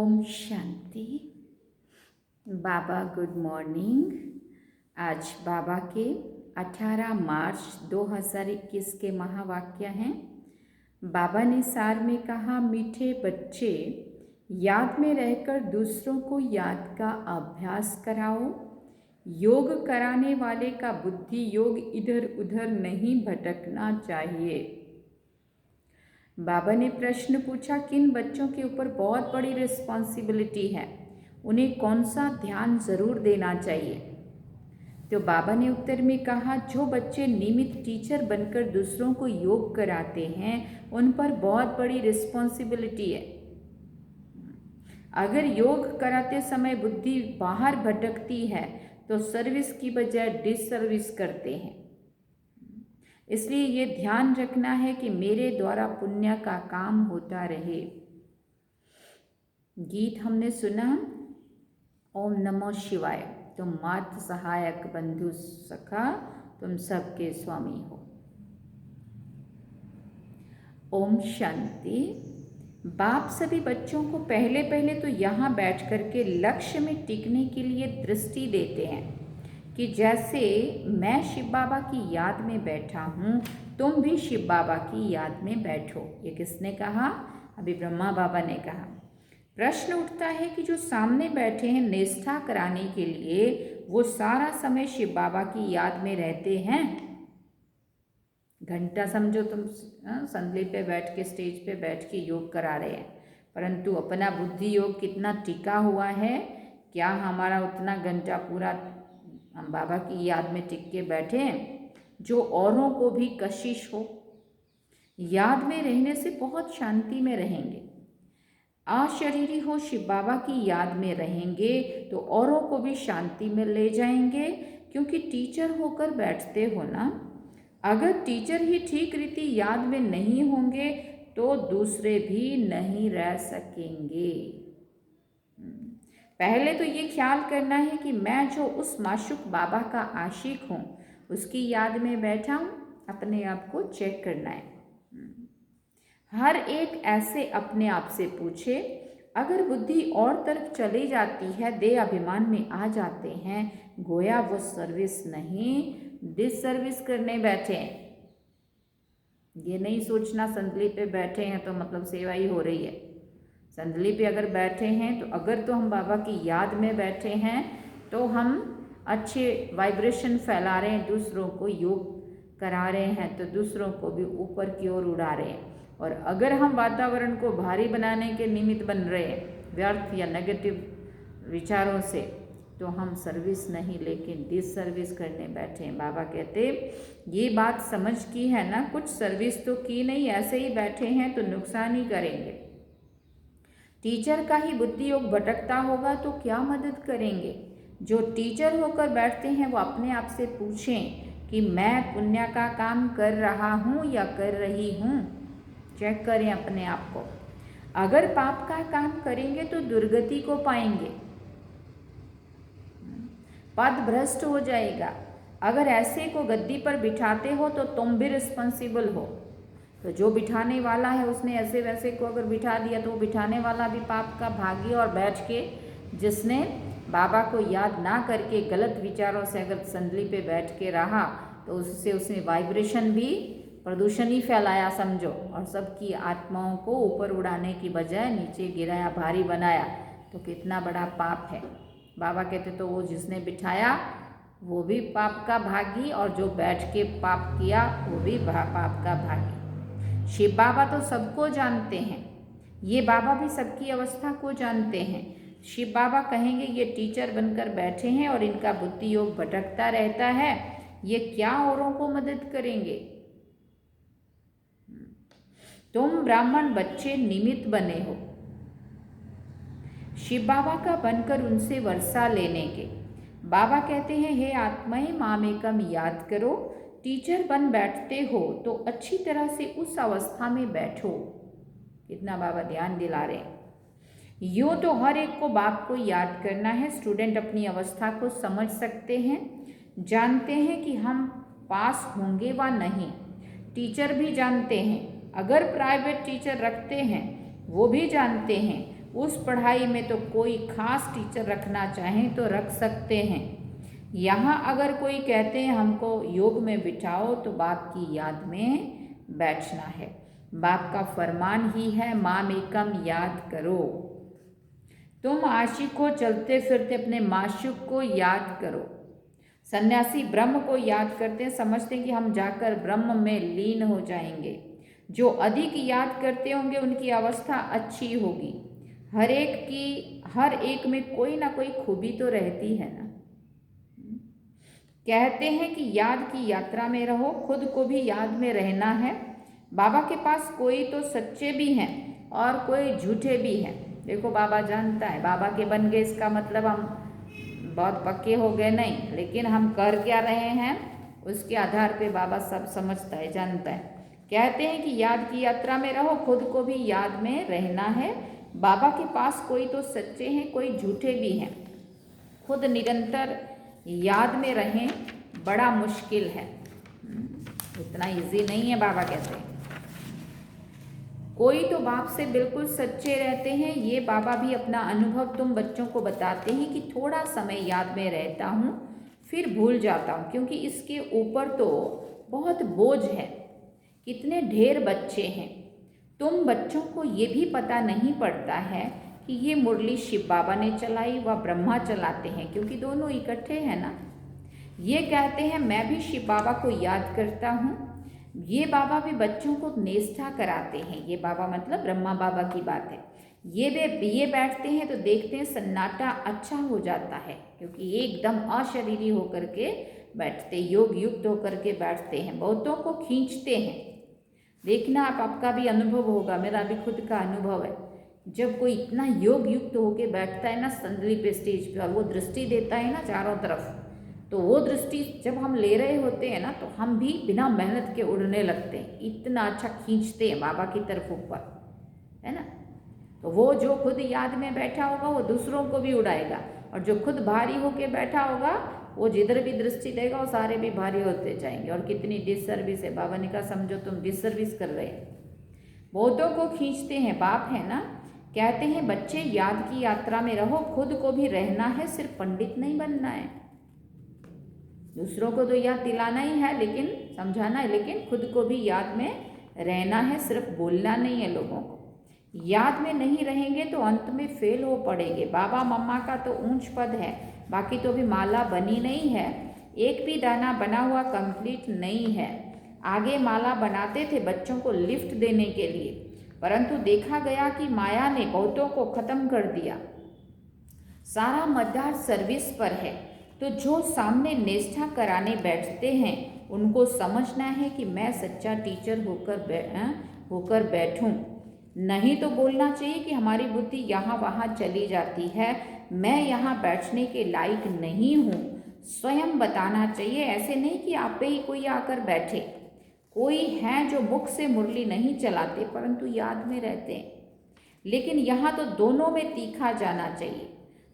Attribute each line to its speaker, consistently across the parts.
Speaker 1: ओम शांति। बाबा good morning. आज बाबा के 18 मार्च 2021 के महावाक्य हैं। बाबा ने सार में कहा, मीठे बच्चे याद में रहकर दूसरों को याद का अभ्यास कराओ। योग कराने वाले का बुद्धि योग इधर उधर नहीं भटकना चाहिए। बाबा ने प्रश्न पूछा, किन बच्चों के ऊपर बहुत बड़ी रिस्पॉन्सिबिलिटी है, उन्हें कौन सा ध्यान ज़रूर देना चाहिए। तो बाबा ने उत्तर में कहा, जो बच्चे नियमित टीचर बनकर दूसरों को योग कराते हैं उन पर बहुत बड़ी रिस्पॉन्सिबिलिटी है। अगर योग कराते समय बुद्धि बाहर भटकती है तो सर्विस की बजाय डिसर्विस करते हैं। इसलिए ये ध्यान रखना है कि मेरे द्वारा पुण्य का काम होता रहे। गीत हमने सुना, ओम नमो शिवाय। तुम मात्र सहायक बंधु सखा, तुम सबके स्वामी हो। ओम शांति। बाप सभी बच्चों को पहले तो यहाँ बैठ कर के लक्ष्य में टिकने के लिए दृष्टि देते हैं कि जैसे मैं शिव बाबा की याद में बैठा हूँ, तुम भी शिव बाबा की याद में बैठो। ये किसने कहा? अभी ब्रह्मा बाबा ने कहा। प्रश्न उठता है कि जो सामने बैठे हैं निष्ठा कराने के लिए, वो सारा समय शिव बाबा की याद में रहते हैं? घंटा समझो तुम संदली पे बैठ के, स्टेज पे बैठ के योग करा रहे हैं, परंतु अपना बुद्धि योग कितना टिका हुआ है? क्या हमारा उतना घंटा पूरा हम बाबा की याद में टिक के बैठे हैं? जो औरों को भी कशिश हो। याद में रहने से बहुत शांति में रहेंगे। अशरीरी हो, शिव बाबा की याद में रहेंगे तो औरों को भी शांति में ले जाएंगे, क्योंकि टीचर होकर बैठते हो ना। अगर टीचर ही ठीक रीति याद में नहीं होंगे तो दूसरे भी नहीं रह सकेंगे। पहले तो ये ख्याल करना है कि मैं जो उस माशूक बाबा का आशिक हूँ, उसकी याद में बैठा हूँ। अपने आप को चेक करना है। हर एक ऐसे अपने आप से पूछे, अगर बुद्धि और तरफ चली जाती है, देह अभिमान में आ जाते हैं, गोया वो सर्विस नहीं डिसर्विस करने बैठे हैं। ये नहीं सोचना संदली पे बैठे हैं तो मतलब सेवा ही हो रही है। संदली पे अगर बैठे हैं तो अगर तो हम बाबा की याद में बैठे हैं तो हम अच्छे वाइब्रेशन फैला रहे हैं, दूसरों को योग करा रहे हैं तो दूसरों को भी ऊपर की ओर उड़ा रहे हैं। और अगर हम वातावरण को भारी बनाने के निमित्त बन रहे हैं व्यर्थ या नेगेटिव विचारों से, तो हम सर्विस नहीं लेकिन डिसर्विस करने बैठे हैं। बाबा कहते ये बात समझ की है ना, कुछ सर्विस तो की नहीं, ऐसे ही बैठे हैं तो नुकसान ही करेंगे। टीचर का ही बुद्धि योग भटकता होगा तो क्या मदद करेंगे। जो टीचर होकर बैठते हैं वो अपने आप से पूछें कि मैं पुण्य का काम कर रहा हूँ या कर रही हूँ। चेक करें अपने आप को। अगर पाप का काम करेंगे तो दुर्गति को पाएंगे, पद भ्रष्ट हो जाएगा। अगर ऐसे को गद्दी पर बिठाते हो तो तुम भी रिस्पॉन्सिबल हो। तो जो बिठाने वाला है उसने ऐसे वैसे को अगर बिठा दिया तो वो बिठाने वाला भी पाप का भागी। और बैठ के जिसने बाबा को याद ना करके गलत विचारों से अगर संदली पे बैठ के रहा तो उससे उसने वाइब्रेशन भी प्रदूषण ही फैलाया समझो, और सबकी आत्माओं को ऊपर उड़ाने की बजाय नीचे गिराया, भारी बनाया। तो कितना बड़ा पाप है। बाबा कहते तो वो जिसने बिठाया वो भी पाप का भागी, और जो बैठ के पाप किया वो भी पाप का भागी। शिव बाबा तो सबको जानते हैं, ये बाबा भी सबकी अवस्था को जानते हैं। शिव बाबा कहेंगे ये टीचर बनकर बैठे हैं और इनका बुद्धि योग भटकता रहता है, ये क्या औरों को मदद करेंगे। तुम ब्राह्मण बच्चे निमित्त बने हो शिव बाबा का बनकर उनसे वर्षा लेने के। बाबा कहते हैं, हे आत्माएं मामेकम याद करो। टीचर बन बैठते हो तो अच्छी तरह से उस अवस्था में बैठो। कितना बाबा ध्यान दिला रहे हैं। यूँ तो हर एक को बाप को याद करना है। स्टूडेंट अपनी अवस्था को समझ सकते हैं, जानते हैं कि हम पास होंगे व नहीं। टीचर भी जानते हैं, अगर प्राइवेट टीचर रखते हैं वो भी जानते हैं उस पढ़ाई में तो कोई खास टीचर रखना चाहें तो रख सकते हैं। यहाँ अगर कोई कहते हैं हमको योग में बिठाओ तो बाप की याद में बैठना है। बाप का फरमान ही है माम एकम याद करो। तुम आशिक हो, चलते फिरते अपने माशूक को याद करो। सन्यासी ब्रह्म को याद करते हैं, समझते हैं कि हम जाकर ब्रह्म में लीन हो जाएंगे। जो अधिक याद करते होंगे उनकी अवस्था अच्छी होगी। हर एक में कोई ना कोई खूबी तो रहती है ना। कहते हैं कि याद की यात्रा में रहो, खुद को भी याद में रहना है। बाबा के पास कोई तो सच्चे भी हैं और कोई झूठे भी हैं। देखो बाबा जानता है, बाबा के बन गए इसका मतलब हम बहुत पक्के हो गए नहीं, लेकिन हम कर क्या रहे हैं उसके आधार पे बाबा सब समझता है, जानता है। कहते हैं कि याद की यात्रा में रहो, खुद को भी याद में रहना है। बाबा के पास कोई तो सच्चे हैं, कोई झूठे भी हैं। खुद निरंतर याद में रहें बड़ा मुश्किल है, इतना इजी नहीं है। बाबा कहते हैं कोई तो बाप से बिल्कुल सच्चे रहते हैं। ये बाबा भी अपना अनुभव तुम बच्चों को बताते हैं कि थोड़ा समय याद में रहता हूँ फिर भूल जाता हूँ, क्योंकि इसके ऊपर तो बहुत बोझ है। कितने ढेर बच्चे हैं। तुम बच्चों को ये भी पता नहीं पड़ता है कि ये मुरली शिव बाबा ने चलाई व ब्रह्मा चलाते हैं, क्योंकि दोनों इकट्ठे हैं ना। ये कहते हैं मैं भी शिव बाबा को याद करता हूँ। ये बाबा भी बच्चों को निष्ठा कराते हैं। ये बाबा मतलब ब्रह्मा बाबा की बात है। ये बैठते हैं तो देखते हैं सन्नाटा अच्छा हो जाता है, क्योंकि ये एकदम अशरीरी होकर के बैठते, योग युक्त होकर के बैठते हैं, बहुतों को खींचते हैं। देखना आप, आपका भी अनुभव होगा, मेरा भी खुद का अनुभव है। जब कोई इतना योग युक्त होकर बैठता है ना संदली पे, स्टेज पे, और वो दृष्टि देता है ना चारों तरफ, तो वो दृष्टि जब हम ले रहे होते हैं ना तो हम भी बिना मेहनत के उड़ने लगते हैं। इतना अच्छा खींचते हैं बाबा की तरफ ऊपर, है ना। तो वो जो खुद याद में बैठा होगा वो दूसरों को भी उड़ाएगा, और जो खुद भारी होके बैठा होगा वो जिधर भी दृष्टि देगा वो सारे भी भारी होते जाएंगे। और कितनी डिसर्विस है। बाबा ने कहा समझो तुम डिसर्विस कर रहे हैं। बहुतों को खींचते हैं, बाप है ना। कहते हैं बच्चे याद की यात्रा में रहो, खुद को भी रहना है, सिर्फ पंडित नहीं बनना है। दूसरों को तो याद दिलाना ही है, लेकिन समझाना है, लेकिन खुद को भी याद में रहना है, सिर्फ बोलना नहीं है लोगों को। याद में नहीं रहेंगे तो अंत में फेल हो पड़ेंगे। बाबा मम्मा का तो ऊंच पद है, बाकी तो अभी माला बनी नहीं है, एक भी दाना बना हुआ कंप्लीट नहीं है। आगे माला बनाते थे बच्चों को लिफ्ट देने के लिए, परंतु देखा गया कि माया ने बहुतों को खत्म कर दिया। सारा मदार सर्विस पर है। तो जो सामने निष्ठा कराने बैठते हैं उनको समझना है कि मैं सच्चा टीचर होकर बैठूं। नहीं तो बोलना चाहिए कि हमारी बुद्धि यहाँ वहाँ चली जाती है, मैं यहाँ बैठने के लायक नहीं हूँ। स्वयं बताना चाहिए, ऐसे नहीं कि आप पे ही कोई आकर बैठे। कोई है जो मुख से मुरली नहीं चलाते परंतु याद में रहते हैं, लेकिन यहाँ तो दोनों में तीखा जाना चाहिए।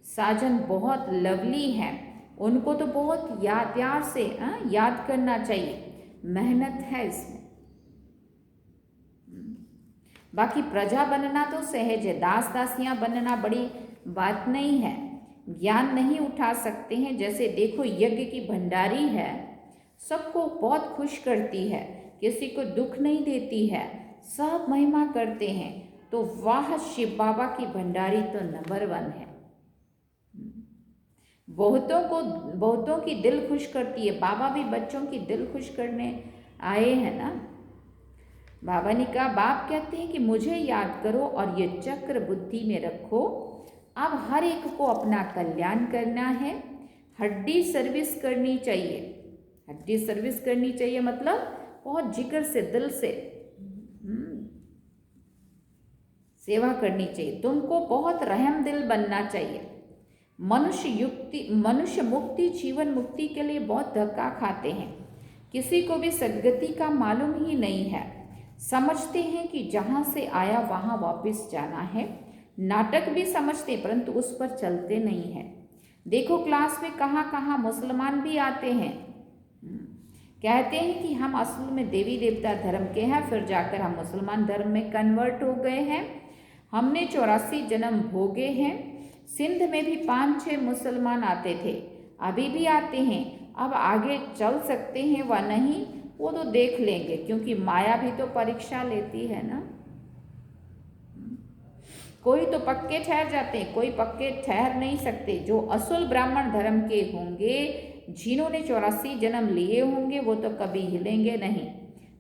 Speaker 1: साजन बहुत लवली हैं, उनको तो बहुत प्यार से याद करना चाहिए, मेहनत है इसमें। बाकी प्रजा बनना तो सहज है, दास दासियां बनना बड़ी बात नहीं है। ज्ञान नहीं उठा सकते हैं, जैसे देखो यज्ञ की भंडारी है, सबको बहुत खुश करती है, किसी को दुख नहीं देती है, सब महिमा करते हैं। तो वाह शिव बाबा की भंडारी तो नंबर 1 है। बहुतों की दिल खुश करती है। बाबा भी बच्चों की दिल खुश करने आए हैं ना। बाबा ने कहा, बाप कहते हैं कि मुझे याद करो और ये चक्र बुद्धि में रखो। अब हर एक को अपना कल्याण करना है, हड्डी सर्विस करनी चाहिए। हड्डी सर्विस करनी चाहिए मतलब बहुत जिगर से, दिल से सेवा करनी चाहिए। तुमको बहुत रहम दिल बनना चाहिए। मनुष्य मुक्ति, जीवन मुक्ति के लिए बहुत धक्का खाते हैं। किसी को भी सदगति का मालूम ही नहीं है। समझते हैं कि जहाँ से आया वहाँ वापस जाना है। नाटक भी समझते परंतु उस पर चलते नहीं हैं। देखो क्लास में कहाँ कहाँ मुसलमान भी आते हैं, कहते हैं कि हम असल में देवी देवता धर्म के हैं, फिर जाकर हम मुसलमान धर्म में कन्वर्ट हो गए हैं। हमने 84 जन्म भोगे हैं। सिंध में भी 5-6 मुसलमान आते थे, अभी भी आते हैं। अब आगे चल सकते हैं व नहीं वो तो देख लेंगे, क्योंकि माया भी तो परीक्षा लेती है ना। कोई तो पक्के ठहर जाते हैं, कोई पक्के ठहर नहीं सकते। जो असल ब्राह्मण धर्म के होंगे, जिन्होंने 84 जन्म लिए होंगे, वो तो कभी हिलेंगे नहीं।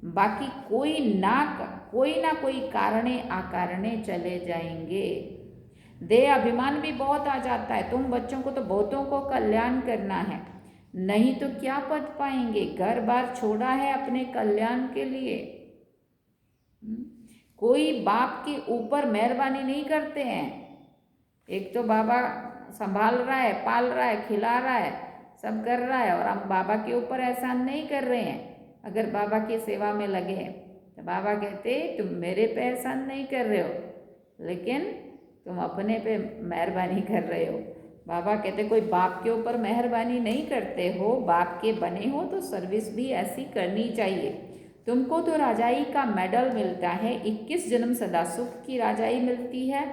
Speaker 1: बाकी कोई ना कोई कारणे आकारणे चले जाएंगे। देह अभिमान भी बहुत आ जाता है। तुम बच्चों को तो बहुतों को कल्याण करना है, नहीं तो क्या पद पाएंगे। घर बार छोड़ा है अपने कल्याण के लिए। कोई बाप के ऊपर मेहरबानी नहीं करते हैं। एक तो बाबा संभाल रहा है, पाल रहा है, खिला रहा है, सब कर रहा है, और हम बाबा के ऊपर एहसान नहीं कर रहे हैं। अगर बाबा की सेवा में लगे हैं तो बाबा कहते तुम मेरे पे एहसान नहीं कर रहे हो, लेकिन तुम अपने पे मेहरबानी कर रहे हो। बाबा कहते कोई बाप के ऊपर मेहरबानी नहीं करते हो, बाप के बने हो तो सर्विस भी ऐसी करनी चाहिए। तुमको तो राजाई का मेडल मिलता है, 21 जन्म सदा सुख की राजाई मिलती है।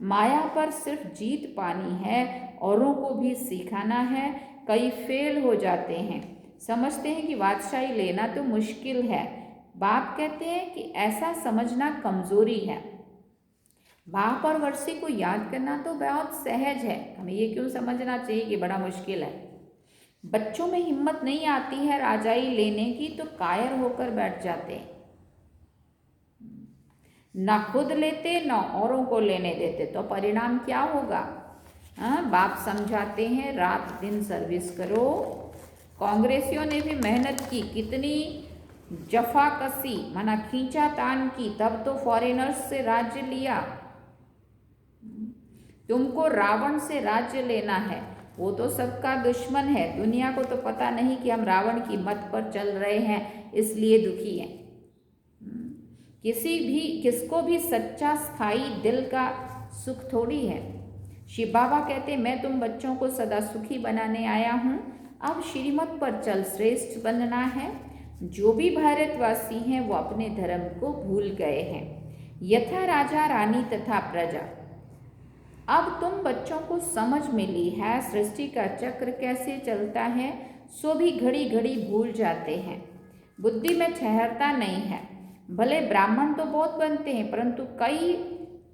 Speaker 1: माया पर सिर्फ जीत पानी है, औरों को भी सिखाना है। कई फेल हो जाते हैं, समझते हैं कि बादशाही लेना तो मुश्किल है। बाप कहते हैं कि ऐसा समझना कमजोरी है। बाप और वर्षी को याद करना तो बहुत सहज है, हमें ये क्यों समझना चाहिए कि बड़ा मुश्किल है। बच्चों में हिम्मत नहीं आती है राजाई लेने की, तो कायर होकर बैठ जाते हैं, ना खुद लेते ना औरों को लेने देते, तो परिणाम क्या होगा। बाप समझाते हैं रात दिन सर्विस करो। कांग्रेसियों ने भी मेहनत की, कितनी जफाकसी माना खींचा तान की, तब तो फॉरेनर्स से राज्य लिया। तुमको रावण से राज्य लेना है, वो तो सबका दुश्मन है। दुनिया को तो पता नहीं कि हम रावण की मत पर चल रहे हैं, इसलिए दुखी हैं। किसको भी सच्चा स्थायी दिल का सुख थोड़ी है। शिव बाबा कहते मैं तुम बच्चों को सदा सुखी बनाने आया हूँ। अब श्रीमत पर चल श्रेष्ठ बनना है। जो भी भारतवासी हैं वो अपने धर्म को भूल गए हैं, यथा राजा रानी तथा प्रजा। अब तुम बच्चों को समझ मिली है सृष्टि का चक्र कैसे चलता है, सो भी घड़ी घड़ी भूल जाते हैं। बुद्धि में ठहरता नहीं है। भले ब्राह्मण तो बहुत बनते हैं, परंतु कई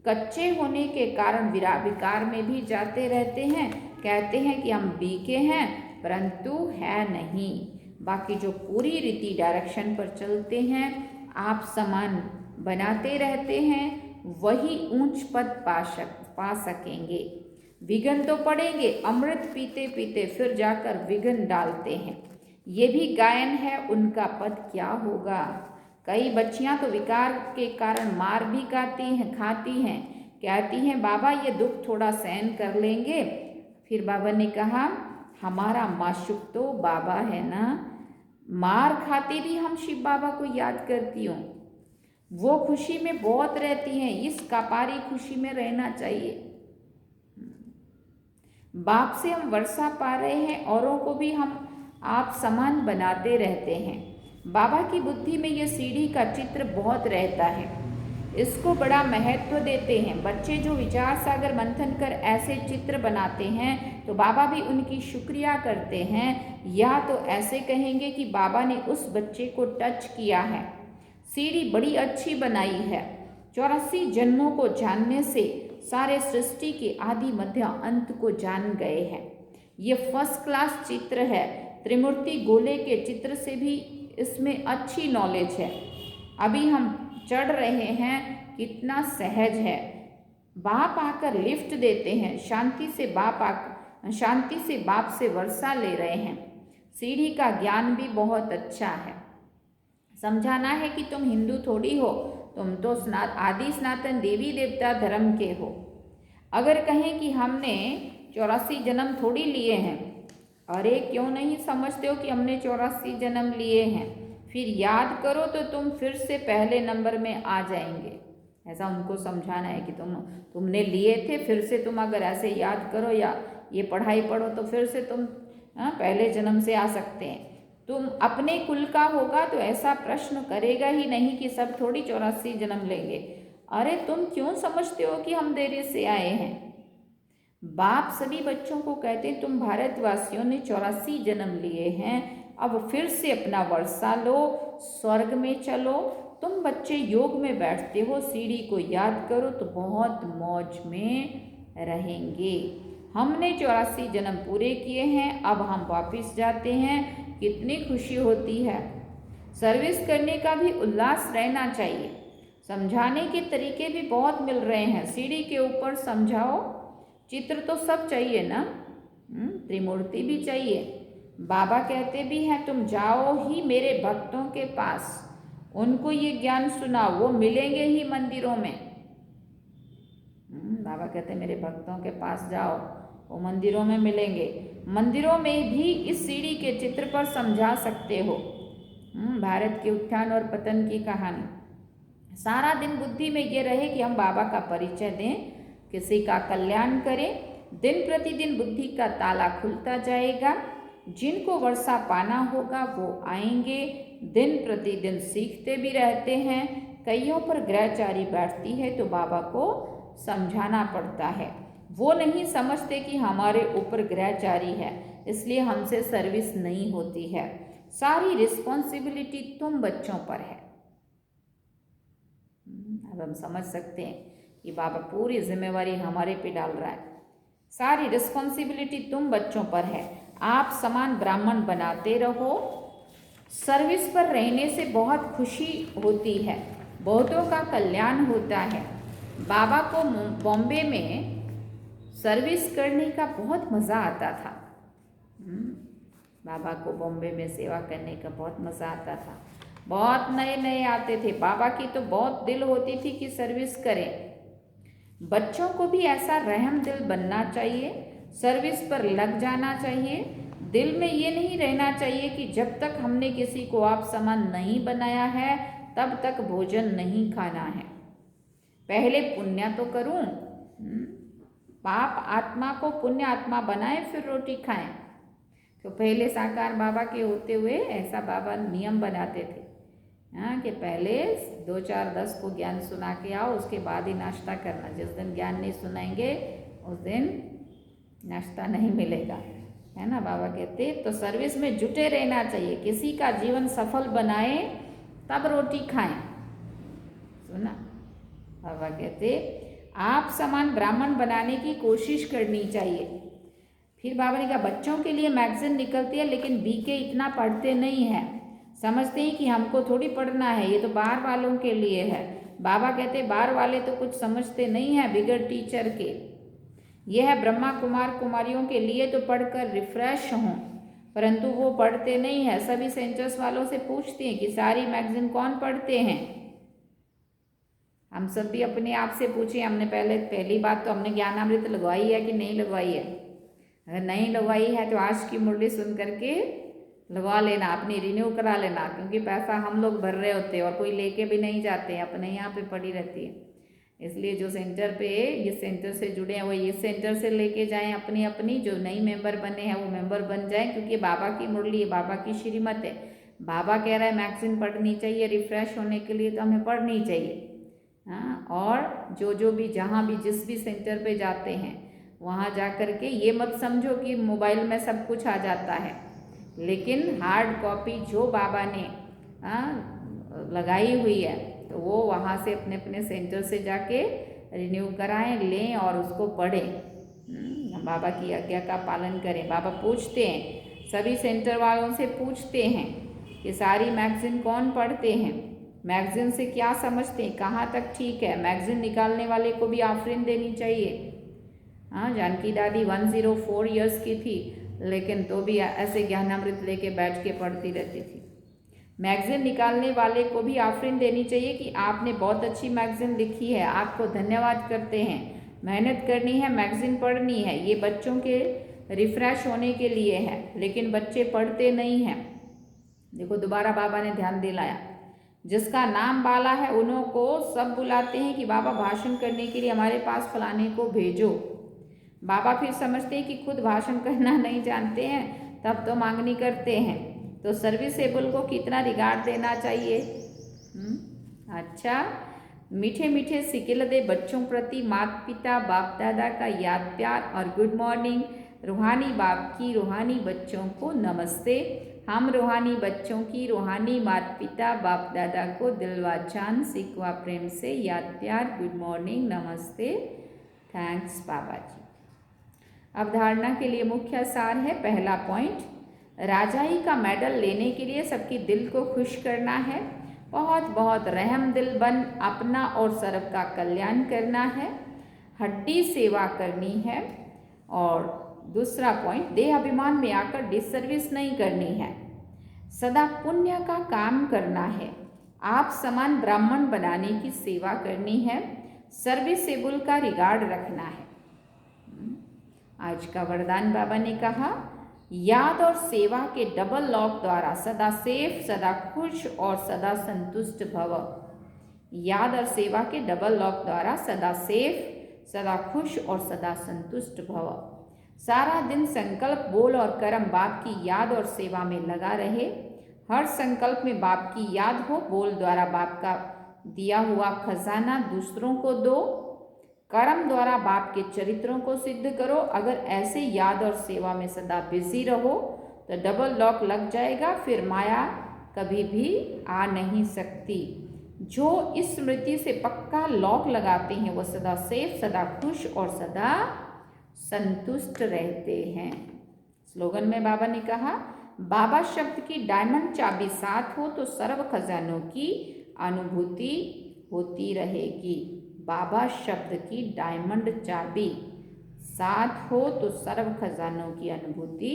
Speaker 1: कच्चे होने के कारण विकार में भी जाते रहते हैं। कहते हैं कि हम बीके हैं, परंतु है नहीं। बाकी जो पूरी रीति डायरेक्शन पर चलते हैं, आप समान बनाते रहते हैं, वही ऊंच पद पा सकेंगे। विघन तो पड़ेंगे, अमृत पीते पीते फिर जाकर विघन डालते हैं। ये भी गायन है, उनका पद क्या होगा। कई बच्चियां तो विकार के कारण मार भी खाती हैं, कहती हैं बाबा ये दुख थोड़ा सहन कर लेंगे। फिर बाबा ने कहा हमारा माशुक तो बाबा है ना, मार खाती भी हम शिव बाबा को याद करती हूँ। वो खुशी में बहुत रहती हैं, इस कपारी खुशी में रहना चाहिए। बाप से हम वर्षा पा रहे हैं, औरों को भी हम आप समान बनाते रहते हैं। बाबा की बुद्धि में ये सीढ़ी का चित्र बहुत रहता है, इसको बड़ा महत्व देते हैं। बच्चे जो विचार सागर मंथन कर ऐसे चित्र बनाते हैं तो बाबा भी उनकी शुक्रिया करते हैं, या तो ऐसे कहेंगे कि बाबा ने उस बच्चे को टच किया है। सीढ़ी बड़ी अच्छी बनाई है। 84 जन्मों को जानने से सारे सृष्टि के आदि मध्य अंत को जान गए हैं। ये फर्स्ट क्लास चित्र है। त्रिमूर्ति गोले के चित्र से भी इसमें अच्छी नॉलेज है। अभी हम चढ़ रहे हैं, कितना सहज है। बाप आकर लिफ्ट देते हैं, शांति से बाप से वर्षा ले रहे हैं। सीढ़ी का ज्ञान भी बहुत अच्छा है। समझाना है कि तुम हिंदू थोड़ी हो, तुम तो आदि सनातन देवी देवता धर्म के हो। अगर कहें कि हमने 84 जन्म थोड़ी लिए हैं, अरे क्यों नहीं समझते हो कि हमने 84 जन्म लिए हैं, फिर याद करो तो तुम फिर से पहले नंबर में आ जाएंगे। ऐसा उनको समझाना है कि तुमने लिए थे, फिर से तुम अगर ऐसे याद करो या ये पढ़ाई पढ़ो तो फिर से तुम पहले जन्म से आ सकते हैं। तुम अपने कुल का होगा तो ऐसा प्रश्न करेगा ही नहीं कि सब थोड़ी 84 जन्म लेंगे। अरे तुम क्यों समझते हो कि हम देरी से आए हैं? बाप सभी बच्चों को कहते हैं, तुम भारतवासियों ने 84 जन्म लिए हैं, अब फिर से अपना वर्षा लो, स्वर्ग में चलो। तुम बच्चे योग में बैठते हो, सीढ़ी को याद करो तो बहुत मौज में रहेंगे। हमने 84 जन्म पूरे किए हैं, अब हम वापस जाते हैं। कितनी खुशी होती है। सर्विस करने का भी उल्लास रहना चाहिए। समझाने के तरीके भी बहुत मिल रहे हैं। सीढ़ी के ऊपर समझाओ, चित्र तो सब चाहिए ना, त्रिमूर्ति भी चाहिए। बाबा कहते भी हैं, तुम जाओ ही मेरे भक्तों के पास, उनको ये ज्ञान सुनाओ, वो मिलेंगे ही मंदिरों में। बाबा कहते हैं मेरे भक्तों के पास जाओ, वो मंदिरों में मिलेंगे। मंदिरों में भी इस सीढ़ी के चित्र पर समझा सकते हो भारत के उत्थान और पतन की कहानी। सारा दिन बुद्धि में ये रहे कि हम बाबा का परिचय दें, किसी का कल्याण करें। दिन प्रतिदिन बुद्धि का ताला खुलता जाएगा। जिनको वर्षा पाना होगा वो आएंगे। दिन प्रतिदिन सीखते भी रहते हैं। कईयों पर ग्रहचारी बैठती है तो बाबा को समझाना पड़ता है। वो नहीं समझते कि हमारे ऊपर ग्रहचारी है, इसलिए हमसे सर्विस नहीं होती है। सारी रिस्पॉन्सिबिलिटी तुम बच्चों पर है। अब हम समझ सकते हैं कि बाबा पूरी जिम्मेवारी हमारे पे डाल रहा है। सारी रिस्पॉन्सिबिलिटी तुम बच्चों पर है। आप समान ब्राह्मण बनाते रहो। सर्विस पर रहने से बहुत खुशी होती है, बहुतों का कल्याण होता है। बाबा को बॉम्बे में सर्विस करने का बहुत मज़ा आता था। बाबा को बॉम्बे में सेवा करने का बहुत मज़ा आता था। बहुत नए नए आते थे। बाबा की तो बहुत दिल होती थी कि सर्विस करें। बच्चों को भी ऐसा रहम दिल बनना चाहिए, सर्विस पर लग जाना चाहिए। दिल में ये नहीं रहना चाहिए कि जब तक हमने किसी को आप समान नहीं बनाया है तब तक भोजन नहीं खाना है। पहले पुण्य तो करूं, पाप आत्मा को पुण्य आत्मा बनाए फिर रोटी खाएं। तो पहले साकार बाबा के होते हुए ऐसा बाबा नियम बनाते थे कि पहले 2 4 10 को ज्ञान सुना के आओ, उसके बाद ही नाश्ता करना। जिस दिन ज्ञान नहीं सुनाएंगे उस दिन नाश्ता नहीं मिलेगा, है ना। बाबा कहते तो सर्विस में जुटे रहना चाहिए। किसी का जीवन सफल बनाए तब रोटी खाएं। सुना, बाबा कहते आप समान ब्राह्मण बनाने की कोशिश करनी चाहिए। फिर बाबा ने कहा बच्चों के लिए मैगजीन निकलती है, लेकिन बीके इतना पढ़ते नहीं हैं। समझते हैं कि हमको थोड़ी पढ़ना है, ये तो बाहर वालों के लिए है। बाबा कहते बाहर वाले तो कुछ समझते नहीं हैं बिगड़ टीचर के। यह है ब्रह्मा कुमार कुमारियों के लिए तो पढ़कर रिफ्रेश हों, परंतु वो पढ़ते नहीं है। सभी सेंटर्स वालों से पूछते हैं कि सारी मैगजीन कौन पढ़ते हैं। हम सब भी अपने आप से पूछें, हमने पहली बात तो हमने ज्ञानामृत लगवाई है कि नहीं लगवाई है। अगर नहीं लगवाई है तो आज की मुरली सुन करके लगवा लेना, अपनी रिन्यू करा लेना, क्योंकि पैसा हम लोग भर रहे होते हैं और कोई लेके भी नहीं जाते हैं, अपने यहाँ पे पड़ी रहती है। इसलिए जो सेंटर पे इस सेंटर से जुड़े हैं वो इस सेंटर से लेके जाएं अपनी अपनी। जो नई मेंबर बने हैं वो मेंबर बन जाएं, क्योंकि बाबा की मुरली है, बाबा की श्रीमत है। बाबा कह रहा है मैगजीन पढ़नी चाहिए रिफ्रेश होने के लिए, तो हमें पढ़नी चाहिए। हाँ, और जो भी जहाँ भी जिस भी सेंटर पे जाते हैं वहाँ जा कर के ये मत समझो कि मोबाइल में सब कुछ आ जाता है, लेकिन हार्ड कॉपी जो बाबा ने लगाई हुई है तो वो वहाँ से अपने अपने सेंटर से जाके रिन्यू कराएं, लें और उसको पढ़ें। बाबा की आज्ञा का पालन करें। बाबा पूछते हैं, सभी सेंटर वालों से पूछते हैं कि सारी मैगजीन कौन पढ़ते हैं, मैगजीन से क्या समझते हैं, कहाँ तक ठीक है। मैगजीन निकालने वाले को भी आफरीन देनी चाहिए। हाँ, जानकी दादी 104 ईयर्स की थी, लेकिन तो भी ऐसे ज्ञानामृत लेके बैठ के पढ़ती रहती थी। मैगजीन निकालने वाले को भी आफरीन देनी चाहिए कि आपने बहुत अच्छी मैगजीन लिखी है, आपको धन्यवाद करते हैं। मेहनत करनी है, मैगजीन पढ़नी है। ये बच्चों के रिफ्रेश होने के लिए है, लेकिन बच्चे पढ़ते नहीं हैं। देखो दोबारा बाबा ने ध्यान दिलाया, जिसका नाम बाला है उन्हों को सब बुलाते हैं कि बाबा भाषण करने के लिए हमारे पास फलाने को भेजो। बाबा फिर समझते हैं कि खुद भाषण करना नहीं जानते हैं, तब तो मांगनी करते हैं। तो सर्विसेबल को कितना रिगार्ड देना चाहिए। अच्छा, मीठे मीठे सिकिलदे बच्चों प्रति माता पिता बाप दादा का याद प्यार और गुड मॉर्निंग। रूहानी बाप की रूहानी बच्चों को नमस्ते। हम रूहानी बच्चों की रूहानी माता पिता बाप दादा को दिलवा चांद सिकवा प्रेम से याद प्यार गुड मॉर्निंग नमस्ते थैंक्स बाबा जी। अवधारणा के लिए मुख्य सार है। पहला पॉइंट, राजाई का मेडल लेने के लिए सबकी दिल को खुश करना है। बहुत बहुत रहम दिल बन अपना और सर्व का कल्याण करना है। हड्डी सेवा करनी है। और दूसरा पॉइंट, देह अभिमान में आकर डिसर्विस नहीं करनी है। सदा पुण्य का काम करना है। आप समान ब्राह्मण बनाने की सेवा करनी है। सर्विसेबल का रिगार्ड रखना है। आज का वरदान बाबा ने कहा, याद और सेवा के डबल लॉक द्वारा सदा सेफ, सदा खुश और सदा संतुष्ट भव। याद और सेवा के डबल लॉक द्वारा सदा सेफ, सदा खुश और सदा संतुष्ट भव। सारा दिन संकल्प, बोल और कर्म बाप की याद और सेवा में लगा रहे। हर संकल्प में बाप की याद हो। बोल द्वारा बाप का दिया हुआ खजाना दूसरों को दो। कर्म द्वारा बाप के चरित्रों को सिद्ध करो। अगर ऐसे याद और सेवा में सदा बिजी रहो तो डबल लॉक लग जाएगा, फिर माया कभी भी आ नहीं सकती। जो इस स्मृति से पक्का लॉक लगाते हैं वो सदा सेफ, सदा खुश और सदा संतुष्ट रहते हैं। स्लोगन में बाबा ने कहा, बाबा शब्द की डायमंड चाबी साथ हो तो सर्व खजानों की अनुभूति होती रहेगी। बाबा शब्द की डायमंड चाबी साथ हो तो सर्व खजानों की अनुभूति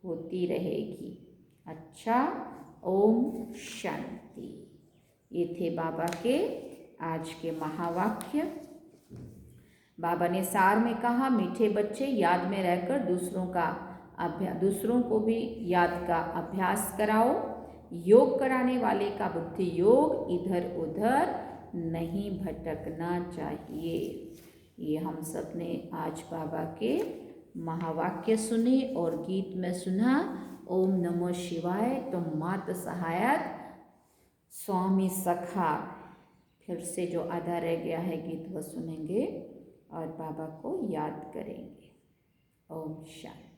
Speaker 1: होती रहेगी। अच्छा, ओम शांति। ये थे बाबा के आज के महावाक्य। बाबा ने सार में कहा, मीठे बच्चे याद में रहकर दूसरों को भी याद का अभ्यास कराओ। योग कराने वाले का बुद्धि योग इधर उधर नहीं भटकना चाहिए। ये हम सब ने आज बाबा के महावाक्य सुने और गीत में सुना। ओम नमो शिवाय। तो मात सहायक स्वामी सखा, फिर से जो आधा रह गया है गीत वह सुनेंगे और बाबा को याद करेंगे। ओम शांति।